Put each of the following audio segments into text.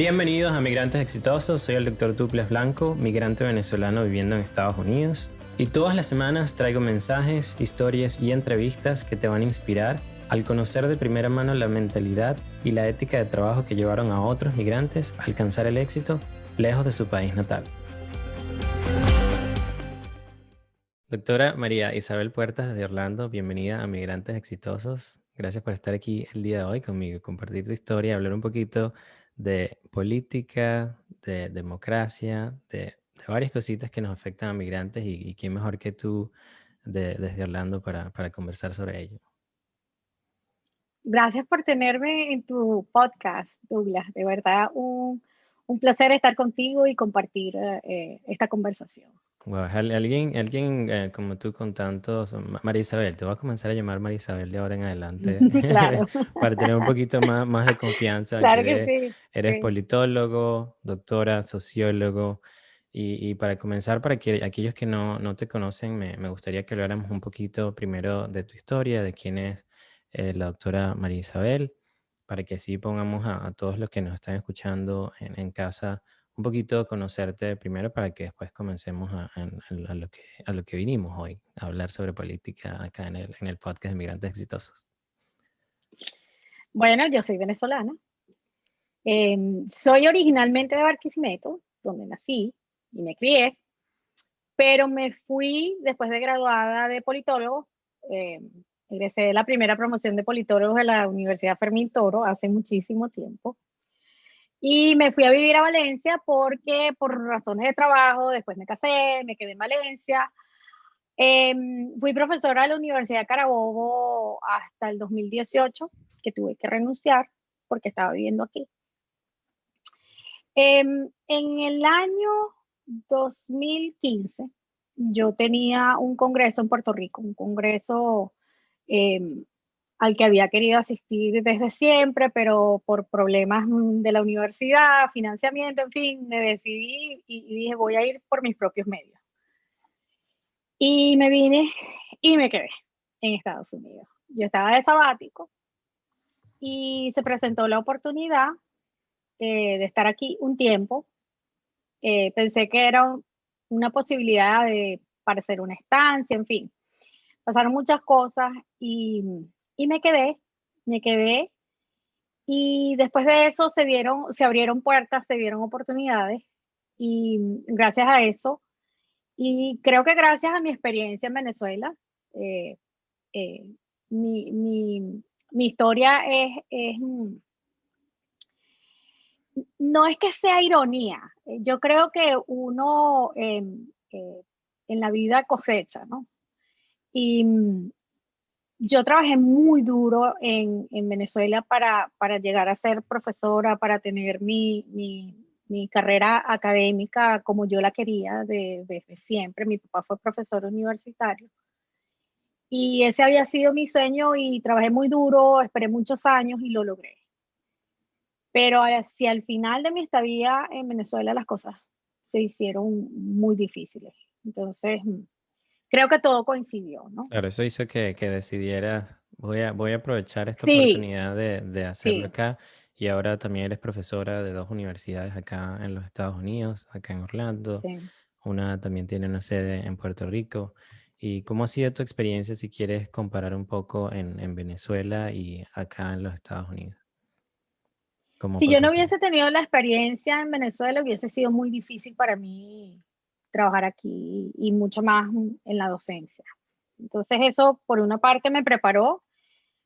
Bienvenidos a Migrantes Exitosos, soy el Dr. Tuples Blanco, migrante venezolano viviendo en Estados Unidos. Y todas las semanas traigo mensajes, historias y entrevistas que te van a inspirar al conocer de primera mano la mentalidad y la ética de trabajo que llevaron a otros migrantes a alcanzar el éxito lejos de su país natal. Doctora María Isabel Puertas desde Orlando, bienvenida a Migrantes Exitosos. Gracias por estar aquí el día de hoy conmigo, compartir tu historia, hablar un poquito de política, de democracia, de varias cositas que nos afectan a migrantes y quién mejor que tú desde Orlando para conversar sobre ello. Gracias por tenerme en tu podcast, Douglas. De verdad, un placer estar contigo y compartir esta conversación. Wow, alguien como tú con tantos, María Isabel, te voy a comenzar a llamar María Isabel de ahora en adelante Claro, para tener un poquito más de confianza, claro que que sí. eres Sí. politólogo, doctora, sociólogo, y para comenzar, para que aquellos que no te conocen, me gustaría que habláramos un poquito primero de tu historia, de quién es la doctora María Isabel, para que así pongamos a todos los que nos están escuchando en casa un poquito conocerte primero para que después comencemos a lo que vinimos hoy, a hablar sobre política acá en el podcast de Migrantes Exitosos. Bueno, yo soy venezolana. Soy originalmente de Barquisimeto, donde nací y me crié, pero me fui después de graduada de politólogo. eh, Egresé de la primera promoción de politólogos de la Universidad Fermín Toro hace muchísimo tiempo. Y me fui a vivir a Valencia porque por razones de trabajo, después me casé, me quedé en Valencia. Fui profesora de la Universidad de Carabobo hasta el 2018, que tuve que renunciar porque estaba viviendo aquí. En el año 2015, yo tenía un congreso en Puerto Rico, un congreso eh, al que había querido asistir desde siempre, pero por problemas de la universidad, financiamiento, en fin, me decidí y dije, voy a ir por mis propios medios. Y me vine y me quedé en Estados Unidos. Yo estaba de sabático y se presentó la oportunidad de estar aquí un tiempo. Pensé que era una posibilidad para hacer una estancia, en fin. Pasaron muchas cosas y me quedé. Y después de eso se abrieron puertas, se dieron oportunidades y gracias a eso, y creo que gracias a mi experiencia en Venezuela, eh, eh, mi historia no es que sea ironía, yo creo que uno en la vida cosecha, ¿no? Y yo trabajé muy duro en Venezuela para llegar a ser profesora, para tener mi carrera académica como yo la quería desde siempre. Mi papá fue profesor universitario y ese había sido mi sueño y trabajé muy duro, esperé muchos años y lo logré. Pero hacia el final de mi estadía en Venezuela las cosas se hicieron muy difíciles. Entonces, creo que todo coincidió, ¿no? Claro, eso hizo que decidieras, voy a aprovechar esta Sí, oportunidad de hacerlo sí, acá, y ahora también eres profesora de dos universidades acá en los Estados Unidos, acá en Orlando, sí. una también tiene una sede en Puerto Rico. ¿Y cómo ha sido tu experiencia si quieres comparar un poco en Venezuela y acá en los Estados Unidos como Si yo no profesora? hubiese tenido la experiencia en Venezuela, hubiese sido muy difícil para mí trabajar aquí y mucho más en la docencia. Entonces eso, por una parte, me preparó,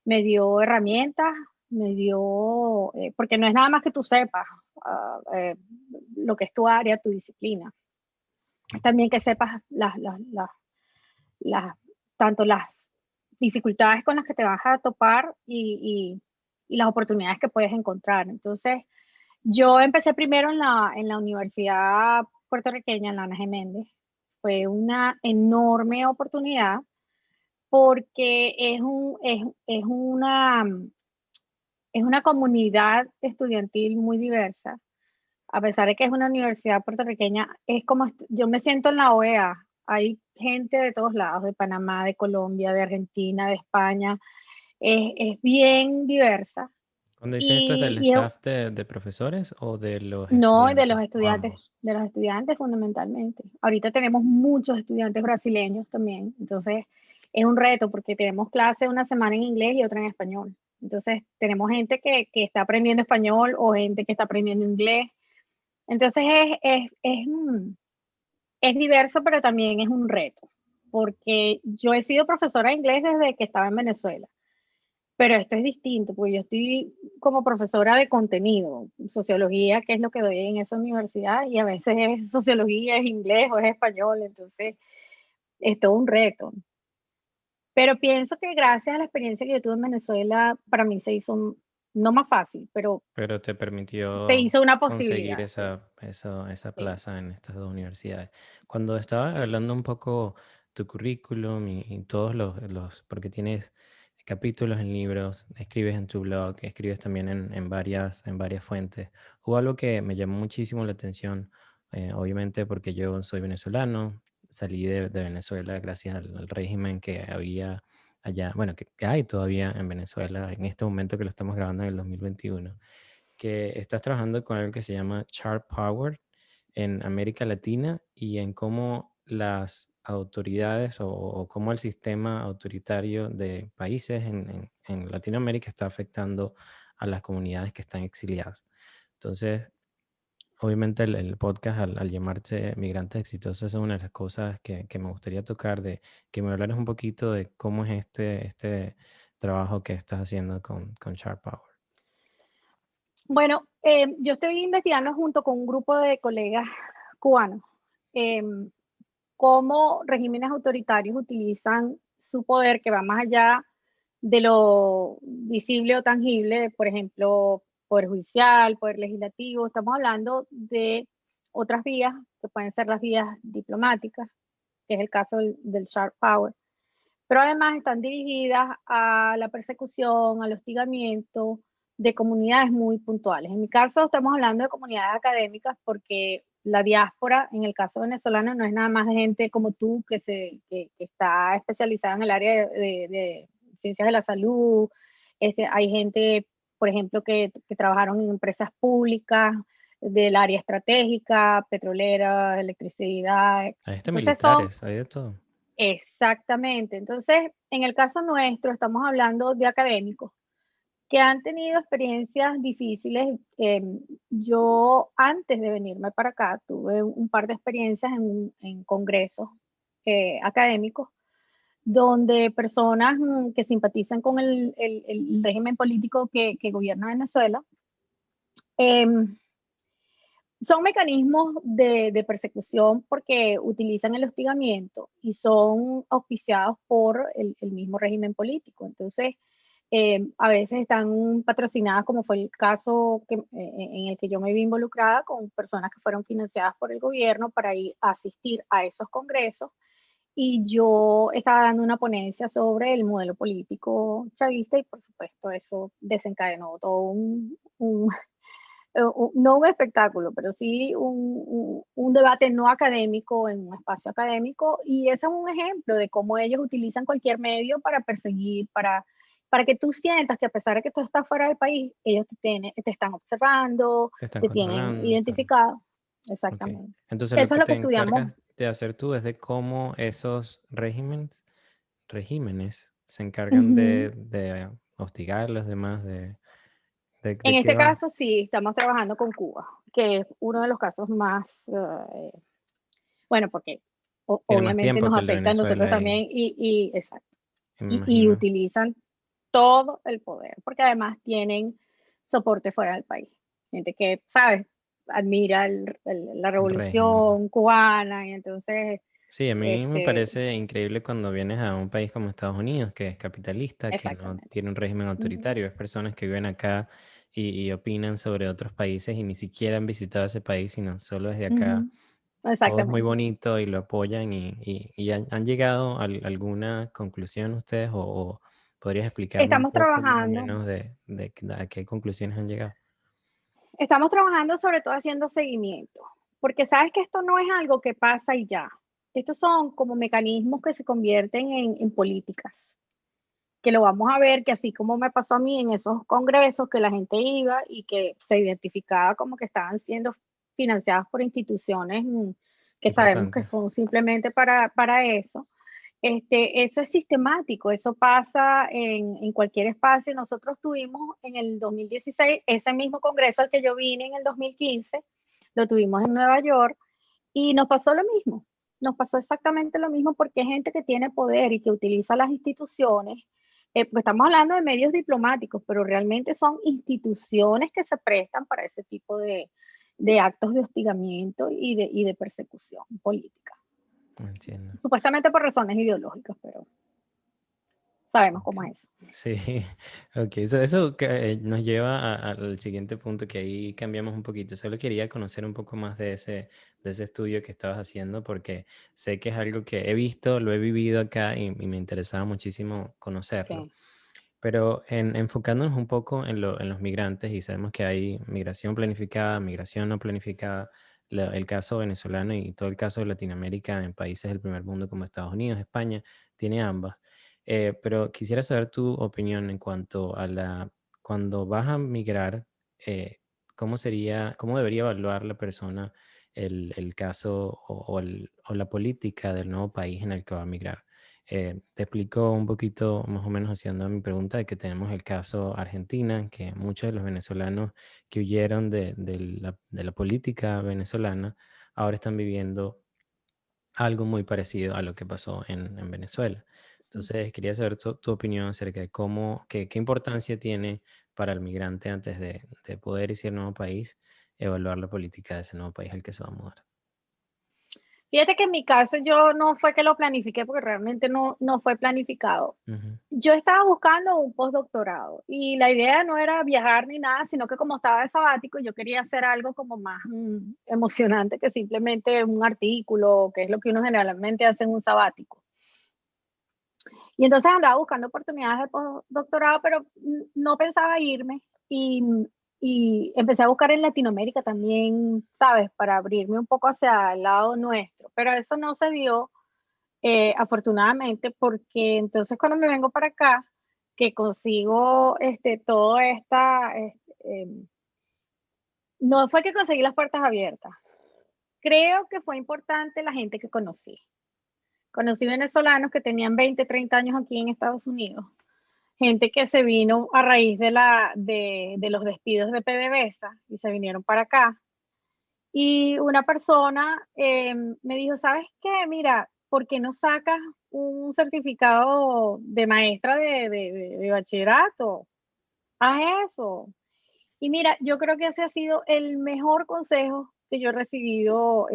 me dio herramientas, me dio, porque no es nada más que tú sepas lo que es tu área, tu disciplina. Es también que sepas las, tanto las dificultades con las que te vas a topar y las oportunidades que puedes encontrar. Entonces, yo empecé primero en la Universidad Puertorriqueña, en la Ana G. Méndez. Fue una enorme oportunidad porque es una comunidad estudiantil muy diversa. A pesar de que es una universidad puertorriqueña, es como yo me siento en la OEA. Hay gente de todos lados, de Panamá, de Colombia, de Argentina, de España. Es bien diversa. Cuando dices esto, ¿es del Y es staff de profesores o de los no, estudiantes, o ambos? de los estudiantes fundamentalmente. Ahorita tenemos muchos estudiantes brasileños también, entonces es un reto porque tenemos clase una semana en inglés y otra en español. Entonces tenemos gente que está aprendiendo español o gente que está aprendiendo inglés. Entonces es diverso, pero también es un reto, porque yo he sido profesora de inglés desde que estaba en Venezuela. Pero esto es distinto, porque yo estoy como profesora de contenido, sociología, que es lo que doy en esa universidad, y a veces es sociología, es inglés o es español, entonces es todo un reto. Pero pienso que gracias a la experiencia que yo tuve en Venezuela, para mí se hizo, no más fácil, pero Pero te se permitió hizo una conseguir posibilidad, sí, esa sí. plaza en estas 2 universidades. Cuando estaba hablando un poco tu currículum y todos los porque tienes capítulos en libros, escribes en tu blog, escribes también en varias fuentes. Hubo algo que me llamó muchísimo la atención, obviamente porque yo soy venezolano, salí de Venezuela gracias al régimen que había allá, bueno, que hay todavía en Venezuela en este momento que lo estamos grabando en el 2021, que estás trabajando con algo que se llama Sharp Power en América Latina y en cómo las autoridades o cómo el sistema autoritario de países en Latinoamérica está afectando a las comunidades que están exiliadas. Entonces, obviamente el podcast al llamarse Migrantes Exitosos es una de las cosas que me gustaría tocar, de que me hablaras un poquito de cómo es este trabajo que estás haciendo con Sharp Power. Bueno, yo estoy investigando junto con un grupo de colegas cubanos em, cómo regímenes autoritarios utilizan su poder que va más allá de lo visible o tangible, por ejemplo, poder judicial, poder legislativo. Estamos hablando de otras vías que pueden ser las vías diplomáticas, que es el caso del Sharp Power, pero además están dirigidas a la persecución, al hostigamiento de comunidades muy puntuales. En mi caso estamos hablando de comunidades académicas porque la diáspora, en el caso venezolano, no es nada más de gente como tú que está especializada en el área de ciencias de la salud. Hay gente, por ejemplo, que trabajaron en empresas públicas del área estratégica, petrolera, electricidad. Hay Entonces son militares, hay de todo. exactamente. Entonces, en el caso nuestro, estamos hablando de académicos que han tenido experiencias difíciles. Yo, antes de venirme para acá, tuve un par de experiencias en congresos académicos, donde personas que simpatizan con el régimen político que gobierna Venezuela, em, son mecanismos de persecución porque utilizan el hostigamiento y son auspiciados por el mismo régimen político. Entonces, a veces están patrocinadas, como fue el caso en el que yo me vi involucrada, con personas que fueron financiadas por el gobierno para ir a asistir a esos congresos. Y yo estaba dando una ponencia sobre el modelo político chavista y por supuesto eso desencadenó todo no un espectáculo, pero sí un debate no académico en un espacio académico, y ese es un ejemplo de cómo ellos utilizan cualquier medio para perseguir, para que tú sientas que a pesar de que tú estás fuera del país, ellos te están observando, Te están te tienen controlando, identificado. ok. Exactamente. Entonces lo Eso es que lo que te estudiamos. encargas de hacer tú es de cómo esos regímenes se encargan Ujú. de hostigar a los demás, En de qué este va. caso, sí, estamos trabajando con Cuba, que es uno de los casos más, bueno, porque Tiene más obviamente tiempo nos que el de afecta a nosotros Venezuela también exacto. y me Y imagino. utilizan todo el poder, porque además tienen soporte fuera del país. Gente que, ¿sabes? Admira la El régimen. revolución cubana y entonces, Sí, a mí me este, parece increíble cuando vienes a un país como Estados Unidos, que es capitalista, que no exactamente. tiene un régimen Ujú, autoritario. Es personas que viven acá y opinan sobre otros países y ni siquiera han visitado ese país, sino solo desde acá. ujú, Todo es muy exactamente. bonito y lo apoyan y han llegado a alguna conclusión ustedes o podrías explicarme un Estamos poco más o trabajando, menos a qué conclusiones han llegado. estamos trabajando sobre todo haciendo seguimiento, porque sabes que esto no es algo que pasa y ya. Estos son como mecanismos que se convierten en políticas. que lo vamos a ver, que así como me pasó a mí en esos congresos, que la gente iba y que se identificaba como que estaban siendo financiadas por instituciones que sabemos que Importante. son simplemente para eso. Eso es sistemático, eso pasa en cualquier espacio. Nosotros tuvimos en el 2016 ese mismo congreso al que yo vine en el 2015, lo tuvimos en Nueva York y nos pasó lo mismo. Nos pasó exactamente lo mismo porque hay gente que tiene poder y que utiliza las instituciones. Pues estamos hablando de medios diplomáticos, pero realmente son instituciones que se prestan para ese tipo de actos de hostigamiento y de persecución política. Entiendo. Supuestamente por razones ideológicas, pero sabemos cómo Ok. es eso. Sí, ok, eso nos lleva al siguiente punto que ahí cambiamos un poquito. Solo quería conocer un poco más de ese estudio que estabas haciendo porque sé que es algo que he visto, lo he vivido acá y me interesaba muchísimo conocerlo. Sí, Pero enfocándonos un poco en los migrantes y sabemos que hay migración planificada, migración no planificada, el caso venezolano y todo el caso de Latinoamérica en países del primer mundo como Estados Unidos, España, tiene ambas. Pero quisiera saber tu opinión en cuanto a cuando vas a migrar, eh, cómo debería evaluar la persona el caso o la política del nuevo país en el que va a migrar? Te explico un poquito más o menos haciendo mi pregunta de que tenemos el caso Argentina, que muchos de los venezolanos que huyeron de la política venezolana ahora están viviendo algo muy parecido a lo que pasó en Venezuela. sí. Entonces, quería saber tu opinión acerca de qué importancia tiene para el migrante antes de poder irse al nuevo país, evaluar la política de ese nuevo país al que se va a mudar. Fíjate que en mi caso yo no fue que lo planifiqué porque realmente no fue planificado. Ujú. Yo estaba buscando un postdoctorado y la idea no era viajar ni nada, sino que como estaba de sabático, yo quería hacer algo como más emocionante que simplemente un artículo, que es lo que uno generalmente hace en un sabático. Y entonces andaba buscando oportunidades de postdoctorado, pero no pensaba irme y, y empecé a buscar en Latinoamérica también, ¿sabes? Para abrirme un poco hacia el lado nuestro, pero eso no se dio afortunadamente, porque entonces cuando me vengo para acá, que consigo todo esta, no fue que conseguí las puertas abiertas, creo que fue importante la gente que conocí. Conocí venezolanos que tenían 20, 30 años aquí en Estados Unidos, gente que se vino a raíz de los despidos de PDVSA y se vinieron para acá. Y una persona me dijo, ¿sabes qué? Mira, ¿por qué no sacas un certificado de maestra de bachillerato? Haz eso. Y mira, yo creo que ese ha sido el mejor consejo que yo he recibido,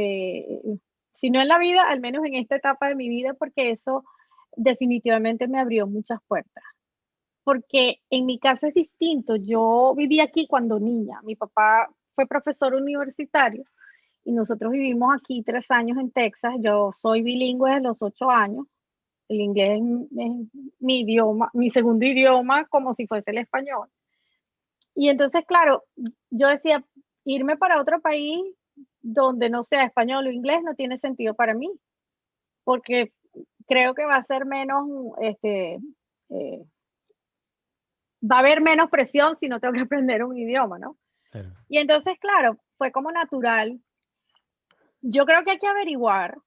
si no en la vida, al menos en esta etapa de mi vida, porque eso definitivamente me abrió muchas puertas. Porque en mi caso es distinto. Yo viví aquí cuando niña. Mi papá fue profesor universitario y nosotros vivimos aquí 3 años en Texas. Yo soy bilingüe desde los 8 años. El inglés es mi idioma, mi segundo idioma, como si fuese el español. Y entonces, claro, yo decía, irme para otro país donde no sea español o inglés no tiene sentido para mí, porque creo que va a ser menos, eh, va a haber menos presión si no tengo que aprender un idioma, ¿no? Claro. Y entonces, claro, fue como natural. Yo creo que hay que averiguar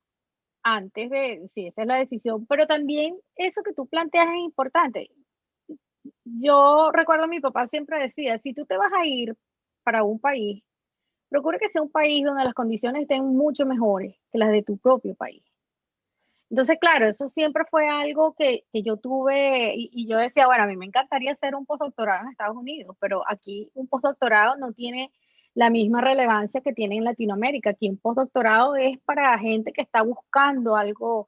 antes de si esa es la decisión, pero también eso que tú planteas es importante. Yo recuerdo a mi papá siempre decía, si tú te vas a ir para un país, procura que sea un país donde las condiciones estén mucho mejores que las de tu propio país. Entonces, claro, eso siempre fue algo que yo tuve y yo decía, bueno, a mí me encantaría hacer un postdoctorado en Estados Unidos, pero aquí un postdoctorado no tiene la misma relevancia que tiene en Latinoamérica. Aquí un postdoctorado es para gente que está buscando algo,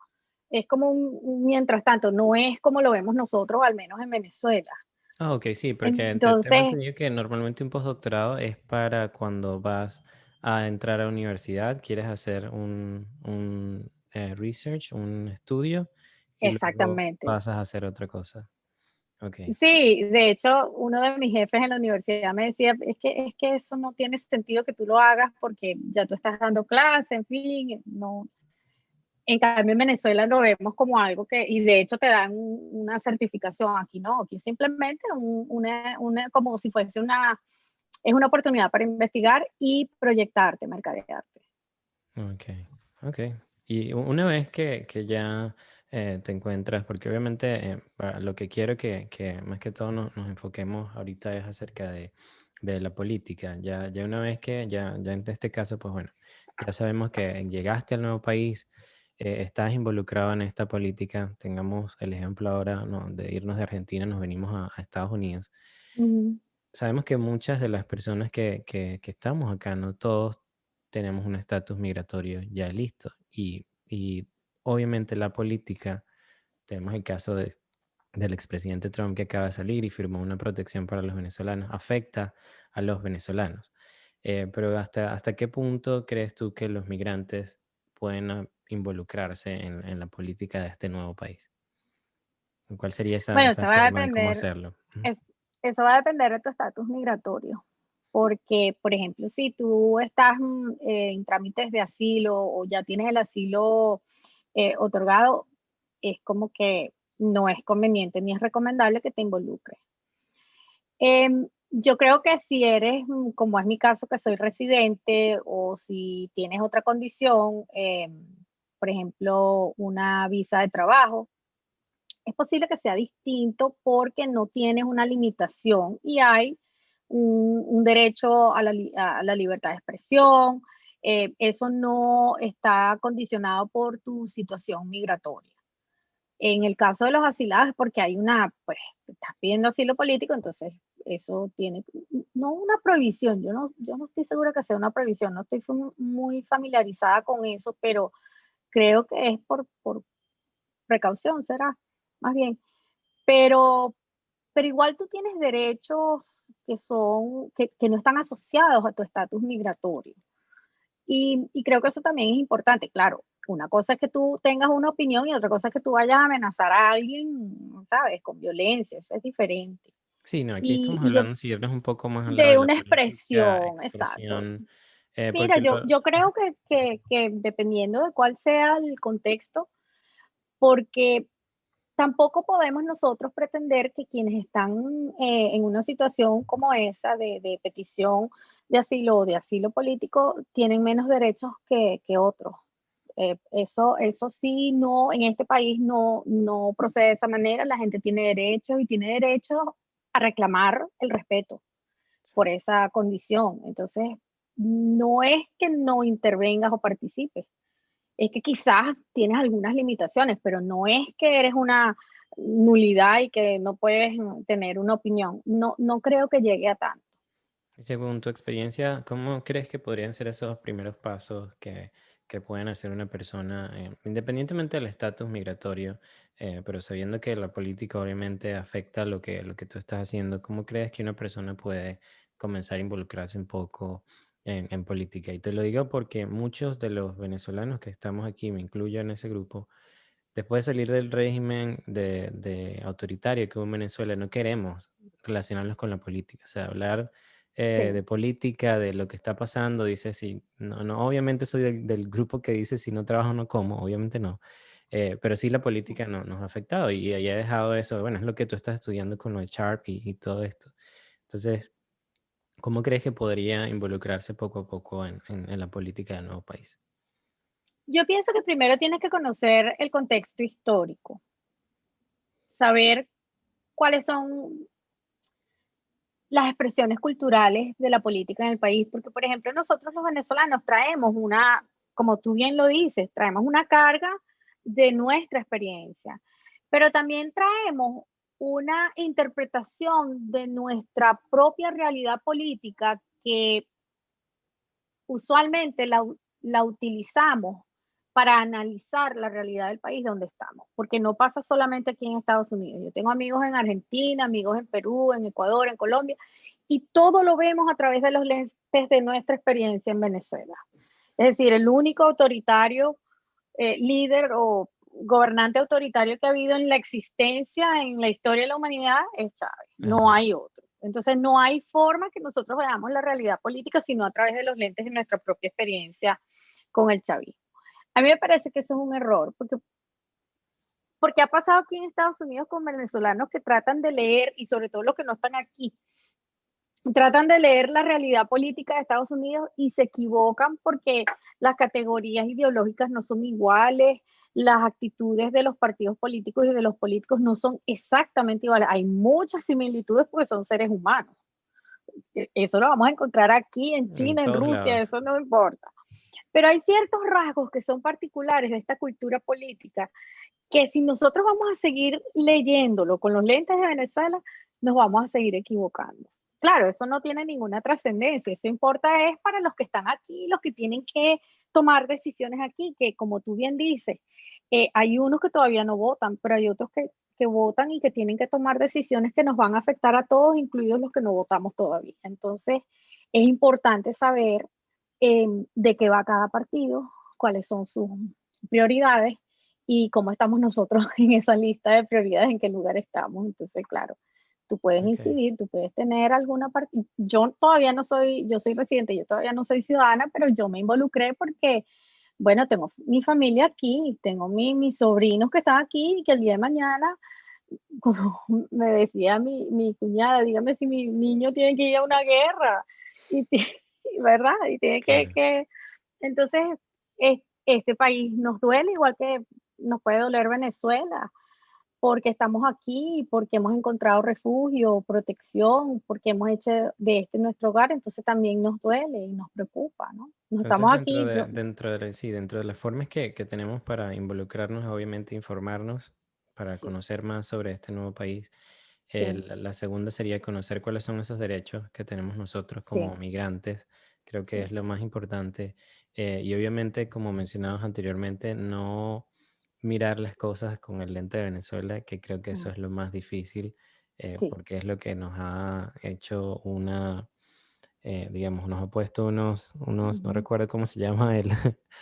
es como un mientras tanto, no es como lo vemos nosotros, al menos en Venezuela. Ah, ok, sí, porque tengo Entonces, entendido que normalmente un postdoctorado es para cuando vas a entrar a la universidad, quieres hacer un research, un estudio, y luego exactamente. pasas a hacer otra cosa. Ok, Sí, de hecho, uno de mis jefes en la universidad me decía, es que eso no tiene sentido que tú lo hagas porque ya tú estás dando clase, en fin, no. En cambio, en Venezuela lo vemos como algo que, y de hecho te dan una certificación, aquí no, aquí simplemente como si fuese es una oportunidad para investigar y proyectarte, mercadearte. Ok, ok. Y una vez que ya te encuentras, porque obviamente para lo que quiero que más que todo nos enfoquemos ahorita es acerca de la política. Ya una vez que ya en este caso, pues bueno, ya sabemos que llegaste al nuevo país, estás involucrado en esta política. Tengamos el ejemplo ahora, ¿no? De irnos de Argentina, nos venimos a Estados Unidos. Ujú. Sabemos que muchas de las personas que estamos acá, no todos tenemos un estatus migratorio ya listo. Y obviamente la política, tenemos el caso del expresidente Trump que acaba de salir y firmó una protección para los venezolanos, afecta a los venezolanos. Pero ¿hasta qué punto crees tú que los migrantes pueden involucrarse en la política de este nuevo país? ¿Cuál sería esa, Bueno, esa forma de cómo hacerlo? Ujú. es- eso va a depender de tu estatus migratorio. Porque, por ejemplo, si tú estás en trámites de asilo o ya tienes el asilo otorgado, es como que no es conveniente ni es recomendable que te involucres. Yo creo que si eres, como es mi caso, que soy residente o si tienes otra condición, por ejemplo, una visa de trabajo, es posible que sea distinto porque no tienes una limitación y hay un derecho a a la libertad de expresión. Eso no está condicionado por tu situación migratoria. En el caso de los asilados es porque hay pues, estás pidiendo asilo político, entonces eso tiene, no una prohibición, yo no estoy segura que sea una prohibición, no estoy muy familiarizada con eso, pero creo que es por precaución, será, más bien. Pero, pero igual tú tienes derechos que no están asociados a tu estatus migratorio. Y creo que eso también es importante. Claro, una cosa es que tú tengas una opinión y otra cosa es que tú vayas a amenazar a alguien, ¿sabes? Con violencia, eso es diferente. Sí, no, aquí estamos Y yo, hablando, si irnos un poco más al lado de de la una política, expresión, exacto. expresión, Mira, porque yo creo que dependiendo de cuál sea el contexto, porque tampoco podemos nosotros pretender que quienes están en una situación como esa de petición de asilo o de asilo político tienen menos derechos que otros. Eso sí, no, en este país no procede de esa manera. La gente tiene derechos y tiene derecho a reclamar el respeto por esa condición. Entonces, no es que no intervengas o participes, es que quizás tienes algunas limitaciones, pero no es que eres una nulidad y que no puedes tener una opinión. No creo que llegue a tanto. según tu experiencia, ¿cómo crees que podrían ser esos primeros pasos que pueden hacer una persona, independientemente del estatus migratorio, pero sabiendo que la política obviamente afecta lo que tú estás haciendo? ¿Cómo crees que una persona puede comenzar a involucrarse un poco en política? Y te lo digo porque muchos de los venezolanos que estamos aquí, me incluyo en ese grupo, después de salir del régimen de autoritario que hubo en Venezuela, no queremos relacionarnos con la política. O sea, hablar Sí. de política, de lo que está pasando, dice si, no, no, obviamente soy del grupo que dice si no trabajo no como, obviamente no. Pero sí la política nos ha afectado y he dejado eso, bueno, es lo que tú estás estudiando con lo de Sharp y todo esto. Entonces, ¿cómo crees que podría involucrarse poco a poco en la política del nuevo país? Yo pienso que primero tienes que conocer el contexto histórico, saber cuáles son las expresiones culturales de la política en el país, porque por ejemplo nosotros los venezolanos traemos como tú bien lo dices, traemos una carga de nuestra experiencia, pero también traemos una interpretación de nuestra propia realidad política que usualmente la utilizamos para analizar la realidad del país donde estamos, porque no pasa solamente aquí en Estados Unidos. Yo tengo amigos en Argentina, amigos en Perú, en Ecuador, en Colombia, y todo lo vemos a través de los lentes de nuestra experiencia en Venezuela. Es decir, el único autoritario, líder o gobernante autoritario que ha habido en la existencia, en la historia de la humanidad, es Chávez. No Ajá. hay otro. Entonces, no hay forma que nosotros veamos la realidad política sino a través de los lentes de nuestra propia experiencia con el chavismo. A mí me parece que eso es un error, porque ha pasado aquí en Estados Unidos con venezolanos que tratan de leer, y sobre todo los que no están aquí, tratan de leer la realidad política de Estados Unidos y se equivocan porque las categorías ideológicas no son iguales, las actitudes de los partidos políticos y de los políticos no son exactamente iguales. Hay muchas similitudes porque son seres humanos. Eso lo vamos a encontrar aquí en En China, en todos Rusia, lados. eso no importa. Pero hay ciertos rasgos que son particulares de esta cultura política que si nosotros vamos a seguir leyéndolo con los lentes de Venezuela, nos vamos a seguir equivocando. Claro, eso no tiene ninguna trascendencia, eso importa es para los que están aquí, los que tienen que tomar decisiones aquí, que como tú bien dices, hay unos que todavía no votan, pero hay otros que votan y que tienen que tomar decisiones que nos van a afectar a todos, incluidos los que no votamos todavía. Entonces, es importante saber de qué va cada partido, cuáles son sus prioridades y cómo estamos nosotros en esa lista de prioridades, en qué lugar estamos. Entonces, claro, tú puedes Ok, incidir, tú puedes tener alguna parte. Yo todavía no soy, yo soy residente, yo todavía no soy ciudadana, pero yo me involucré porque, bueno, tengo mi familia aquí, tengo mis sobrinos que están aquí y que el día de mañana, como me decía mi cuñada, dígame si mi niño tiene que ir a una guerra, y, ¿verdad? Y tiene claro. entonces, este país nos duele igual que nos puede doler Venezuela, porque estamos aquí, porque hemos encontrado refugio, protección, porque hemos hecho de este nuestro hogar, entonces también nos duele y nos preocupa, ¿no? Nos Entonces, estamos aquí, yo sí, dentro de las formas que tenemos para involucrarnos, obviamente informarnos, para sí, conocer más sobre este nuevo país. sí, La segunda sería conocer cuáles son esos derechos que tenemos nosotros como sí, migrantes. Creo que es sí, lo más importante. Y obviamente, como mencionamos anteriormente, no mirar las cosas con el lente de Venezuela, que creo que eso mm, es lo más difícil, sí, porque es lo que nos ha hecho digamos, nos ha puesto no ujú. recuerdo cómo se llama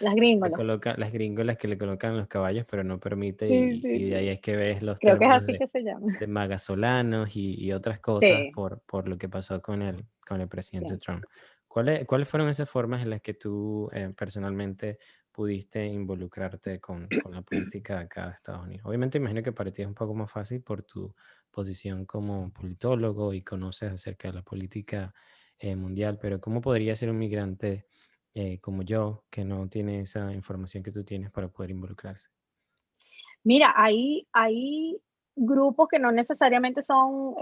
Las le gringolas. coloca, las gringolas que le colocan los caballos, pero no permite, Sí, sí, y de ahí sí. es que ves los Creo que es términos así que se llama. de magasolanos y otras cosas Sí, por lo que pasó con el presidente sí. Trump. ¿Cuáles fueron esas formas en las que tú personalmente pudiste involucrarte con la política acá de Estados Unidos? Obviamente imagino que para ti es un poco más fácil por tu posición como politólogo y conoces acerca de la política mundial, pero ¿cómo podría ser un migrante como yo que no tiene esa información que tú tienes para poder involucrarse? Mira, hay grupos que no necesariamente son,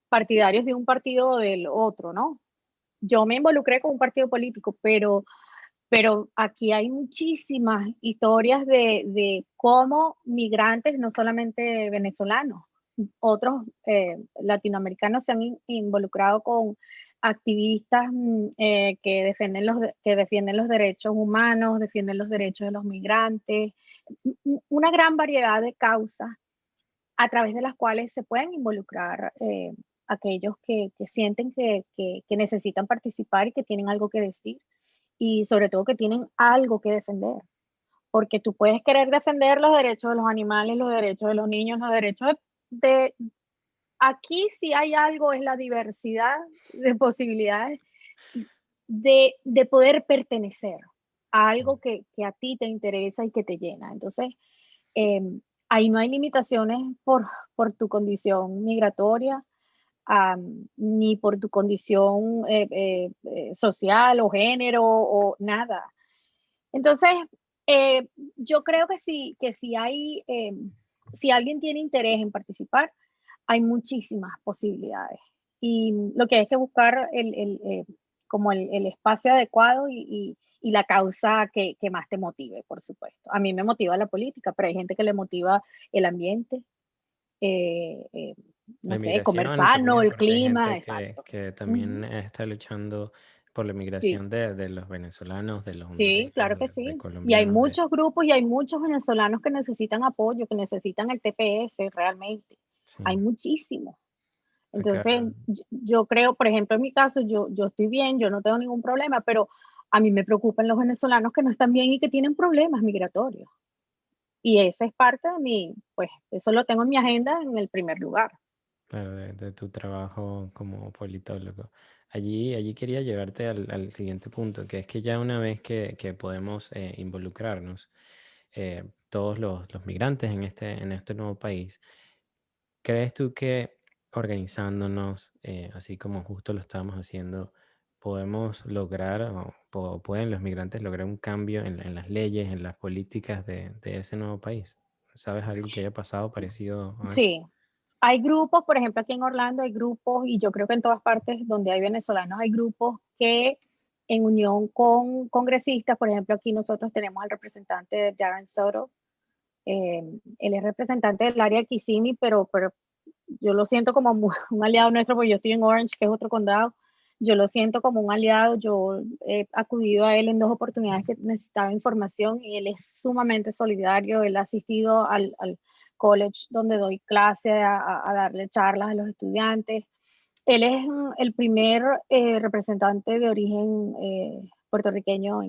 partidarios de un partido o del otro, ¿no? Yo me involucré con un partido político, pero aquí hay muchísimas historias de cómo migrantes, no solamente venezolanos, otros latinoamericanos se han involucrado con activistas que defienden los derechos humanos, defienden los derechos de los migrantes, una gran variedad de causas a través de las cuales se pueden involucrar aquellos que sienten que necesitan participar y que tienen algo que decir y sobre todo que tienen algo que defender, porque tú puedes querer defender los derechos de los animales, los derechos de los niños, los derechos de aquí si hay algo es la diversidad de posibilidades de poder pertenecer a algo Sí. que a ti te interesa y que te llena. Entonces, eh, ahí no hay limitaciones por tu condición migratoria, ni por tu condición social o género o nada. Entonces, eh, yo creo si alguien tiene interés en participar, hay muchísimas posibilidades. Y lo que hay que buscar como el espacio adecuado y la causa que más te motive, por supuesto. A mí me motiva la política, pero hay gente que le motiva el ambiente, eh, eh, no La sé, comer inmigración sano, también, el porque hay clima, gente exacto. que también Ujú. está luchando por la Sí. inmigración de los venezolanos, de los Sí, claro hondureños, que de sí. Y hay colombianos, muchos grupos y hay muchos venezolanos que necesitan apoyo, que necesitan el TPS realmente. sí, Hay muchísimos. acá, Entonces, yo creo, por ejemplo, en mi caso, yo estoy bien, yo no tengo ningún problema, pero a mí me preocupan los venezolanos que no están bien y que tienen problemas migratorios. Y esa es parte de mi, pues, eso lo tengo en mi agenda en el primer lugar. claro, de tu trabajo como politólogo. allí quería llevarte al siguiente punto, que es que ya una vez que podemos involucrarnos, todos los migrantes en este nuevo país, ¿crees tú que organizándonos, así como justo lo estábamos haciendo, podemos lograr o pueden los migrantes lograr un cambio en las leyes, en las políticas de ese nuevo país? ¿Sabes algo que haya pasado parecido a eso? Sí, hay grupos, por ejemplo, aquí en Orlando hay grupos, y yo creo que en todas partes donde hay venezolanos hay grupos que en unión con congresistas, por ejemplo, aquí nosotros tenemos al representante Darren Soto, él es representante del área de Kissimmee, pero yo lo siento como un aliado nuestro, porque yo estoy en Orange, que es otro condado. Yo lo siento como un aliado. Yo he acudido a él en dos oportunidades que necesitaba información y él es sumamente solidario. Él ha asistido al college donde doy clase a darle charlas a los estudiantes. Él es el primer representante de origen puertorriqueño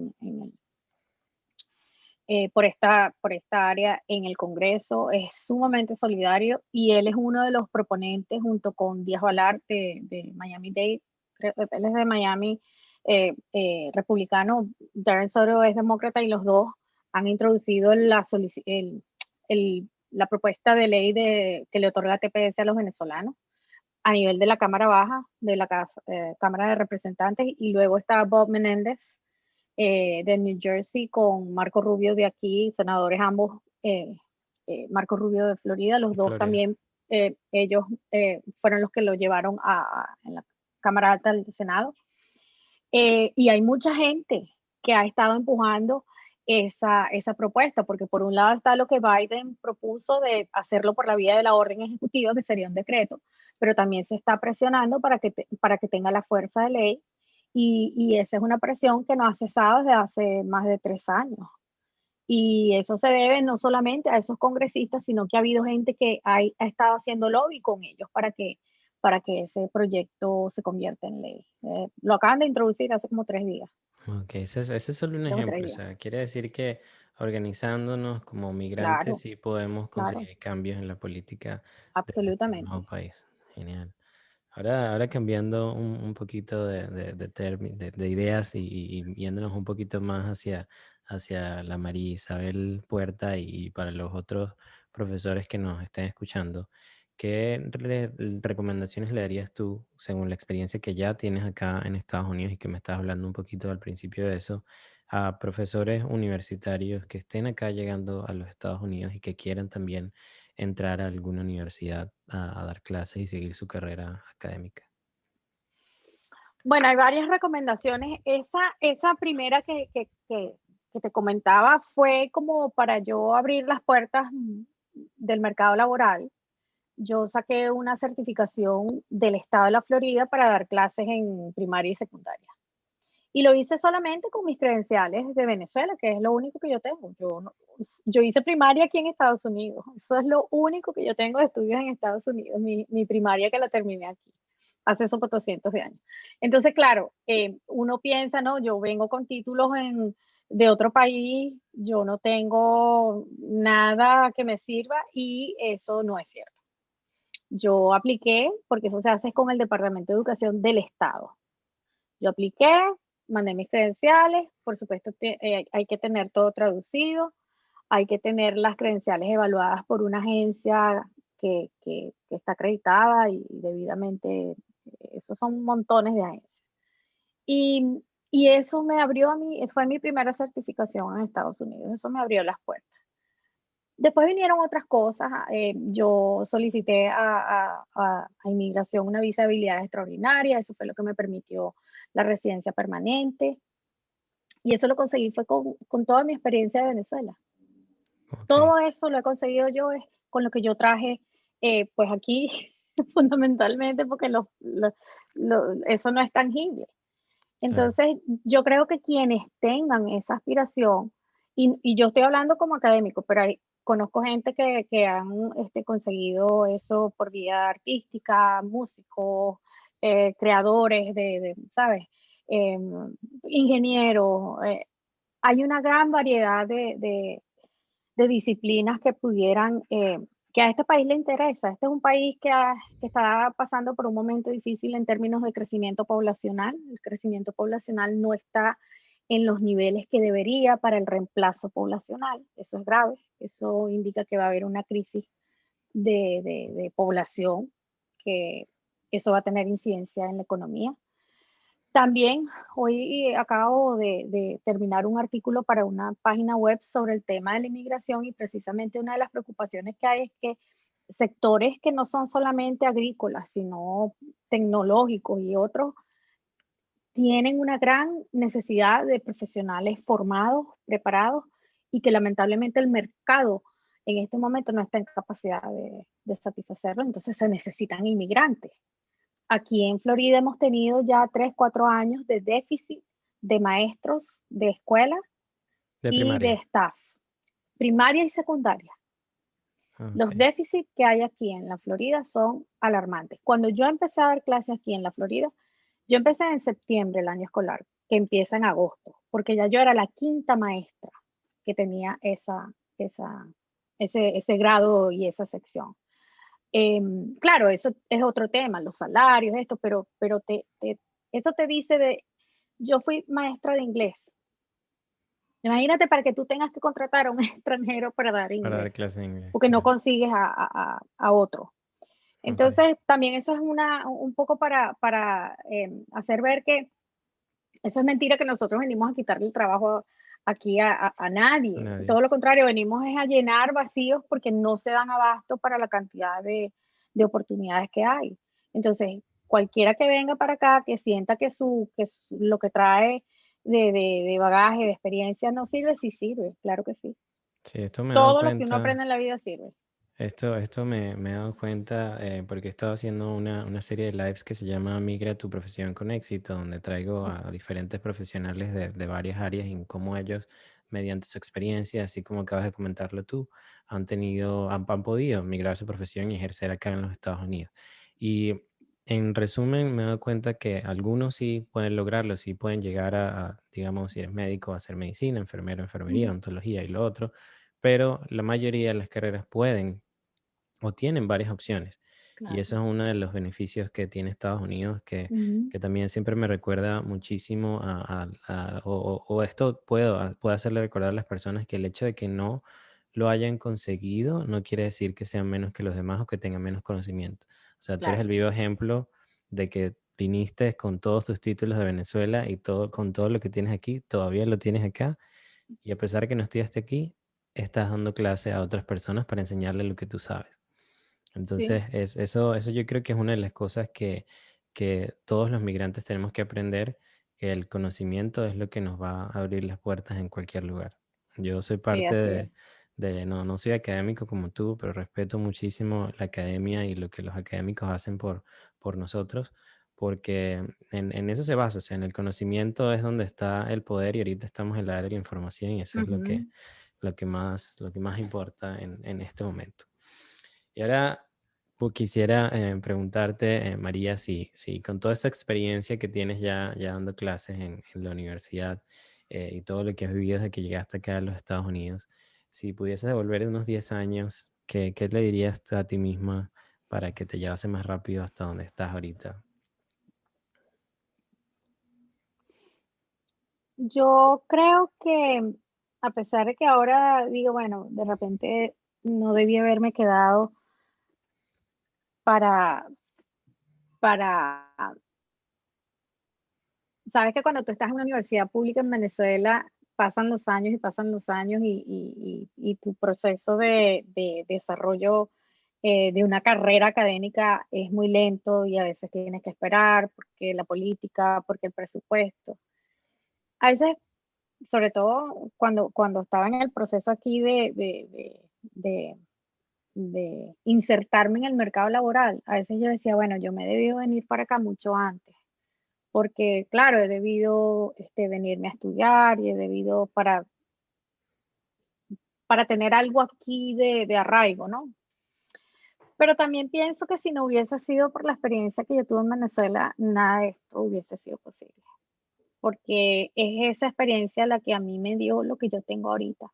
por esta área en el Congreso. Es sumamente solidario y él es uno de los proponentes junto con Díaz Balart de Miami-Dade. Él es de Miami, republicano. Darren Soto es demócrata y los dos han introducido la propuesta de ley que le otorga TPS a los venezolanos a nivel de la Cámara Baja, de la Cámara de Representantes, y luego está Bob Menéndez de New Jersey con Marco Rubio de aquí, senadores ambos, Marco Rubio de Florida, los En dos Florida. también, ellos fueron los que lo llevaron en la Cámara Alta del Senado. Y hay mucha gente que ha estado empujando esa propuesta, porque por un lado está lo que Biden propuso de hacerlo por la vía de la orden ejecutiva, que sería un decreto, pero también se está presionando para que tenga la fuerza de ley, y esa es una presión que no ha cesado desde hace más de 3 años. Y eso se debe no solamente a esos congresistas, sino que ha habido gente que ha estado haciendo lobby con ellos para que ese proyecto se convierta en ley. Lo acaban de introducir hace como 3 días, Ok, ese es solo un 2 o 3 ejemplo, o días. sea, quiere decir que organizándonos como migrantes Claro, sí podemos claro, conseguir cambios en la política de nuestro nuevo absolutamente. país. Genial. Ahora cambiando un poquito de ideas y yéndonos un poquito más hacia la María Isabel Puerta y para los otros profesores que nos estén escuchando, ¿qué recomendaciones le darías tú, según la experiencia que ya tienes acá en Estados Unidos y que me estás hablando un poquito al principio de eso, a profesores universitarios que estén acá llegando a los Estados Unidos y que quieran también entrar a alguna universidad a dar clases y seguir su carrera académica? Bueno, hay varias recomendaciones. Esa primera que te comentaba fue como para yo abrir las puertas del mercado laboral. Yo saqué una certificación del estado de la Florida para dar clases en primaria y secundaria. Y lo hice solamente con mis credenciales de Venezuela, que es lo único que yo tengo. Yo hice primaria aquí en Estados Unidos. Eso es lo único que yo tengo de estudios en Estados Unidos, mi primaria que la terminé aquí, hace esos 400 de años. Entonces, claro, uno piensa, no, yo vengo con títulos de otro país, yo no tengo nada que me sirva, y eso no es cierto. Yo apliqué, porque eso se hace con el Departamento de Educación del Estado. Yo apliqué, mandé mis credenciales, por supuesto hay que tener todo traducido, hay que tener las credenciales evaluadas por una agencia que está acreditada y debidamente, esos son montones de agencias. Y, y eso me abrió a mí, fue mi primera certificación en Estados Unidos, eso me abrió las puertas. Después vinieron otras cosas. Yo solicité a inmigración una visa de habilidades extraordinaria, eso fue lo que me permitió la residencia permanente, y eso lo conseguí fue con toda mi experiencia de Venezuela. Ok, Todo eso lo he conseguido yo es con lo que yo traje, pues aquí fundamentalmente porque eso no es tangible. claro. Entonces, yo creo que quienes tengan esa aspiración, y yo estoy hablando como académico, pero conozco gente que han conseguido eso por vía artística, músicos, creadores ¿sabes? Ingenieros. Hay una gran variedad de disciplinas que pudieran que a este país le interesa. Este es un país que está pasando por un momento difícil en términos de crecimiento poblacional. El crecimiento poblacional no está en los niveles que debería para el reemplazo poblacional. Eso es grave. Eso indica que va a haber una crisis de población, que eso va a tener incidencia en la economía. También hoy acabo de terminar un artículo para una página web sobre el tema de la inmigración y precisamente una de las preocupaciones que hay es que sectores que no son solamente agrícolas, sino tecnológicos y otros, tienen una gran necesidad de profesionales formados, preparados y que lamentablemente el mercado en este momento no está en capacidad de satisfacerlo, entonces se necesitan inmigrantes. Aquí en Florida hemos tenido ya 3, 4 años de déficit de maestros de escuela De y de primaria. staff, primaria y secundaria. Ah, Los okey. déficits que hay aquí en la Florida son alarmantes. Cuando yo empecé a dar clases aquí en la Florida, yo empecé en septiembre el año escolar, que empieza en agosto, porque ya yo era la quinta maestra que tenía esa, ese grado y esa sección. Claro, eso es otro tema, los salarios, esto, pero eso te dice de, yo fui maestra de inglés. Imagínate para que tú tengas que contratar a un extranjero para dar Para inglés, dar clases de inglés, porque no claro. consigues a otro. Okey. Entonces, también eso es un poco para hacer ver que eso es mentira, que nosotros venimos a quitarle el trabajo aquí a A nadie. nadie. Todo lo contrario, venimos es a llenar vacíos porque no se dan abasto para la cantidad de oportunidades que hay. Entonces, cualquiera que venga para acá, que sienta lo que trae de bagaje, de experiencia, no sirve, sí sirve, claro que sí. Sí, esto me he dado Todo lo que uno cuenta. aprende en la vida sirve. Esto me he dado cuenta porque he estado haciendo una serie de lives que se llama Migra tu profesión con éxito, donde traigo a diferentes profesionales de varias áreas en cómo ellos, mediante su experiencia, así como acabas de comentarlo tú, han podido migrar su profesión y ejercer acá en los Estados Unidos. Y en resumen, me he dado cuenta que algunos sí pueden lograrlo, sí pueden llegar digamos, si eres médico, a hacer medicina, enfermero, enfermería, Ujú, odontología y lo otro, pero la mayoría de las carreras pueden o tienen varias opciones. Y eso claro. es uno de los beneficios que tiene Estados Unidos, Ujú, que también siempre me recuerda muchísimo o esto puede hacerle recordar a las personas que el hecho de que no lo hayan conseguido no quiere decir que sean menos que los demás o que tengan menos conocimiento. O sea, tú eres el claro, vivo ejemplo de que viniste con todos tus títulos de Venezuela y todo, con todo lo que tienes aquí, todavía lo tienes acá, y a pesar de que no estudiaste aquí, estás dando clase a otras personas para enseñarles lo que tú sabes. sí, Entonces, eso yo creo que es una de las cosas que todos los migrantes tenemos que aprender, que el conocimiento es lo que nos va a abrir las puertas en cualquier lugar. Yo soy sí, parte así es. no soy académico como tú, pero respeto muchísimo la academia y lo que los académicos hacen por nosotros, porque en eso se basa, o sea, en el conocimiento es donde está el poder y ahorita estamos en la era de la información y eso es Ujú. lo que más importa en este momento. Y ahora quisiera preguntarte, María, si con toda esa experiencia que tienes ya dando clases en la universidad y todo lo que has vivido desde que llegaste acá a los Estados Unidos, si pudieses devolver unos 10 años, ¿qué le dirías a ti misma para que te llevase más rápido hasta donde estás ahorita? Yo creo que a pesar de que ahora digo, bueno, de repente no debí haberme quedado para, para, sabes que cuando tú estás en una universidad pública en Venezuela, pasan los años y pasan los años y tu proceso de desarrollo de una carrera académica es muy lento y a veces tienes que esperar porque la política, porque el presupuesto. A veces sobre todo cuando estaba en el proceso aquí de de insertarme en el mercado laboral, a veces yo decía, bueno, yo me he debido venir para acá mucho antes, porque claro, he debido venirme a estudiar y he debido para tener algo aquí de arraigo, ¿no? Pero también pienso que si no hubiese sido por la experiencia que yo tuve en Venezuela, nada de esto hubiese sido posible, porque es esa experiencia la que a mí me dio lo que yo tengo ahorita.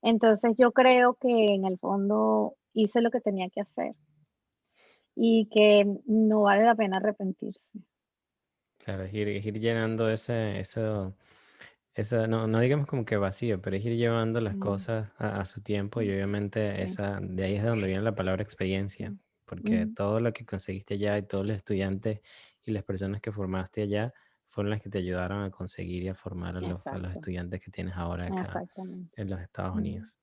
Entonces, yo creo que en el fondo hice lo que tenía que hacer y que no vale la pena arrepentirse. Claro, es ir llenando no digamos como que vacío, pero es ir llevando las Mm, cosas a su tiempo y obviamente sí, de ahí es de donde viene la palabra experiencia, sí. porque Ujú, todo lo que conseguiste allá y todos los estudiantes y las personas que formaste allá fueron las que te ayudaron a conseguir y a formar a los exacto, estudiantes que tienes ahora acá exactamente. en los Estados Mm, Unidos.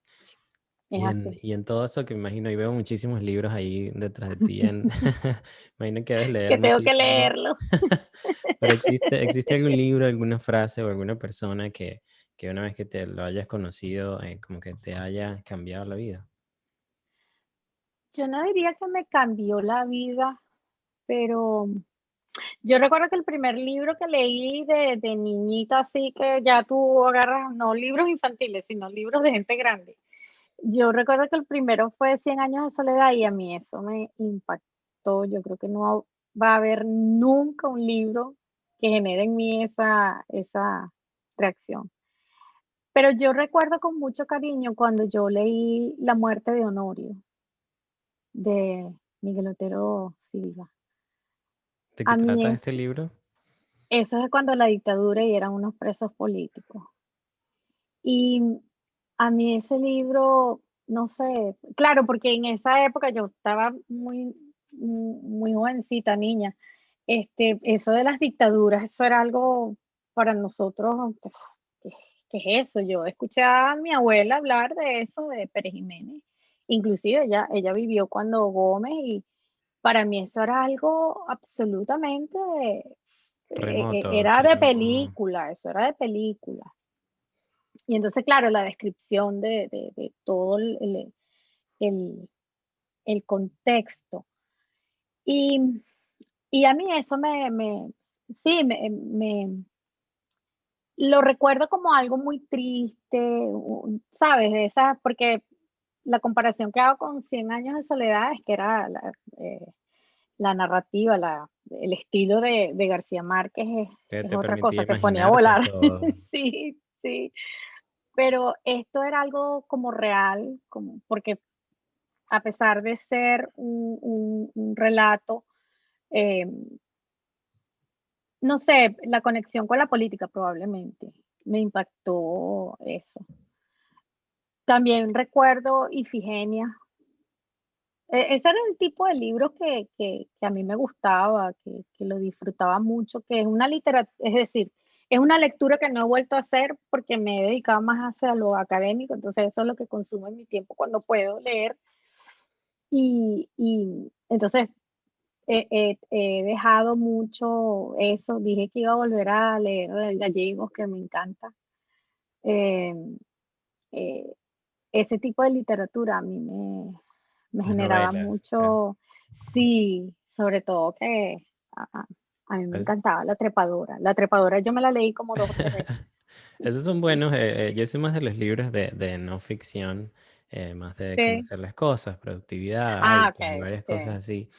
es así. Y en todo eso que me imagino, y veo muchísimos libros ahí detrás de ti, me imagino que debes leer Que tengo que muchísimo. leerlo. Pero ¿existe algún libro, alguna frase o alguna persona que una vez que te lo hayas conocido, como que te haya cambiado la vida? Yo no diría que me cambió la vida, pero yo recuerdo que el primer libro que leí de niñita, así que ya tú agarras, no libros infantiles, sino libros de gente grande. Yo recuerdo que el primero fue Cien años de soledad y a mí eso me impactó. Yo creo que no va a haber nunca un libro que genere en mí esa reacción. Pero yo recuerdo con mucho cariño cuando yo leí La muerte de Honorio, de Miguel Otero Silva. ¿De qué A mí trata este libro? eso es cuando la dictadura y eran unos presos políticos. Y a mí ese libro, no sé, claro, porque en esa época yo estaba muy jovencita, niña. Eso de las dictaduras, eso era algo para nosotros, pues, ¿qué, qué es eso? Yo escuché a mi abuela hablar de eso, de Pérez Jiménez. Inclusive ella vivió cuando Gómez y para mí eso era algo absolutamente, Remoto, era que de no, no. película, eso era de película. Y entonces, claro, la descripción de todo el el contexto. Y y a mí eso sí, lo recuerdo como algo muy triste, ¿sabes? De esas porque la comparación que hago con Cien años de soledad es que era la narrativa, el estilo de García Márquez es Te otra permitía cosa, te ponía a imaginarte volar. todo. Sí, sí. Pero esto era algo como real, como porque a pesar de ser un relato, em, no sé, la conexión con la política probablemente, me impactó eso. También recuerdo Ifigenia, ese era el tipo de libro que a mí me gustaba, que lo disfrutaba mucho, que es una literatura, es decir, es una lectura que no he vuelto a hacer porque me he dedicado más hacia lo académico, entonces eso es lo que consume mi tiempo cuando puedo leer. Y entonces he dejado mucho eso, dije que iba a volver a leer gallegos, que me encanta. Em, eh, Ese tipo de literatura a mí me Las generaba novelas, claro. mucho, sí, sobre todo que a mí me Es encantaba La trepadora. La trepadora yo me la leí como 2 o 3 veces. esos son buenos, yo soy más de los libros de no ficción, más de cómo Sí. hacer las cosas, productividad, hábitos y Okey, varias cosas sí, así.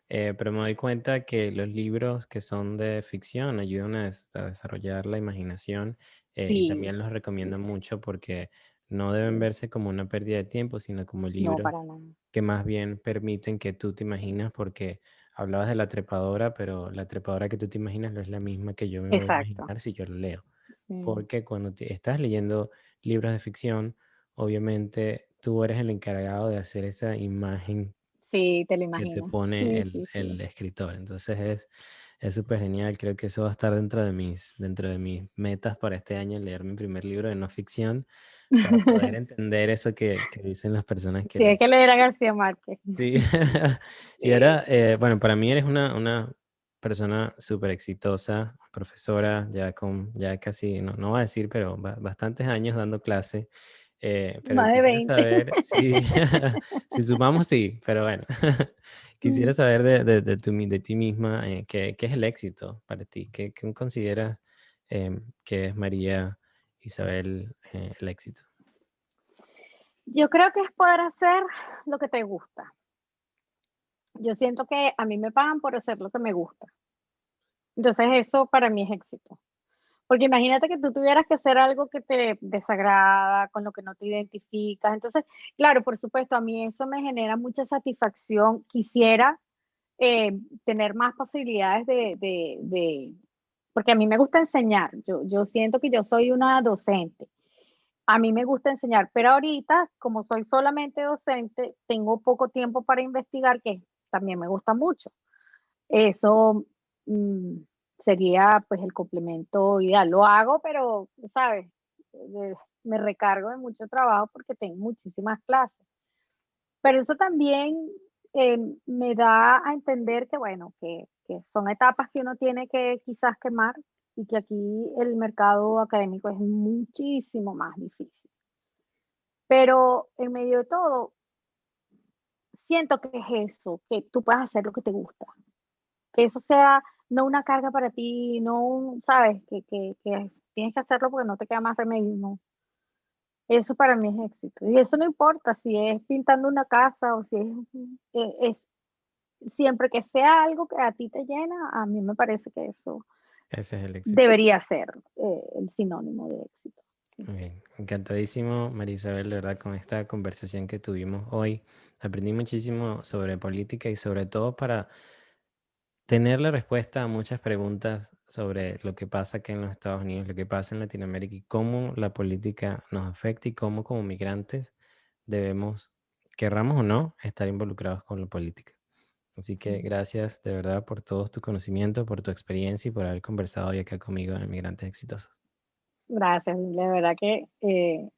Pero me doy cuenta que los libros que son de ficción ayudan a desarrollar la imaginación, y sí, también los sí, recomiendo sí, mucho porque no deben sí. verse como una pérdida de tiempo, sino como No, libros para nada. que más bien permiten que tú te imaginas, porque hablabas de la trepadora, pero la trepadora que tú te imaginas no es la misma que yo me voy a Exacto, imaginar si yo lo leo. sí. Porque cuando estás leyendo libros de ficción, obviamente tú eres el encargado de hacer esa imagen Sí, te lo que te imaginas. pone Sí, sí, el sí. escritor. Entonces es súper genial. Creo que eso va a estar dentro de mis metas para este año, leer mi primer libro de no ficción para poder entender eso que dicen las personas que Tienes leen. que leer a García Márquez. Sí. Y Sí. ahora, bueno, para mí eres una persona súper exitosa, profesora, ya casi, no voy a decir, pero bastantes años dando clase. Pero Más de quisiera 20. saber si, si sumamos, sí, pero bueno. Quisiera Mm. saber de ti misma, ¿qué es el éxito para ti? ¿Qué consideras que es María Isabel el éxito? Yo creo que es poder hacer lo que te gusta. Yo siento que a mí me pagan por hacer lo que me gusta. Entonces, eso para mí es éxito, Porque imagínate que tú tuvieras que hacer algo que te desagrada, con lo que no te identificas. Entonces, claro, por supuesto, a mí eso me genera mucha satisfacción. Quisiera tener más posibilidades porque a mí me gusta enseñar. Yo siento que yo soy una docente. A mí me gusta enseñar, pero ahorita, como soy solamente docente, tengo poco tiempo para investigar, que también me gusta mucho. Eso, mm, sería, pues, el complemento ideal. Lo hago, pero, ¿sabes? Me recargo de mucho trabajo porque tengo muchísimas clases. Pero eso también, me da a entender que, bueno, que son etapas que uno tiene que quizás quemar y que aquí el mercado académico es muchísimo más difícil. Pero en medio de todo, siento que es eso, que tú puedas hacer lo que te gusta. Que eso sea no una carga para ti, no un, ¿sabes? Que tienes que hacerlo porque no te queda más remedio, no. Eso para mí es éxito. Y eso no importa si es pintando una casa o si es siempre que sea algo que a ti te llena, a mí me parece que eso Ese es el éxito. debería ser, el sinónimo de éxito. Sí. Muy bien, encantadísimo, María Isabel, de verdad, con esta conversación que tuvimos hoy. Aprendí muchísimo sobre política y sobre todo para tener la respuesta a muchas preguntas sobre lo que pasa aquí en los Estados Unidos, lo que pasa en Latinoamérica y cómo la política nos afecta y cómo como migrantes debemos, querramos o no, estar involucrados con la política. Así que Mm. gracias de verdad por todo tu conocimiento, por tu experiencia y por haber conversado hoy acá conmigo en Migrantes Exitosos. Gracias, la verdad que,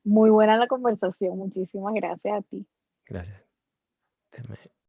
muy buena la conversación. Muchísimas gracias a ti. Gracias. Te me-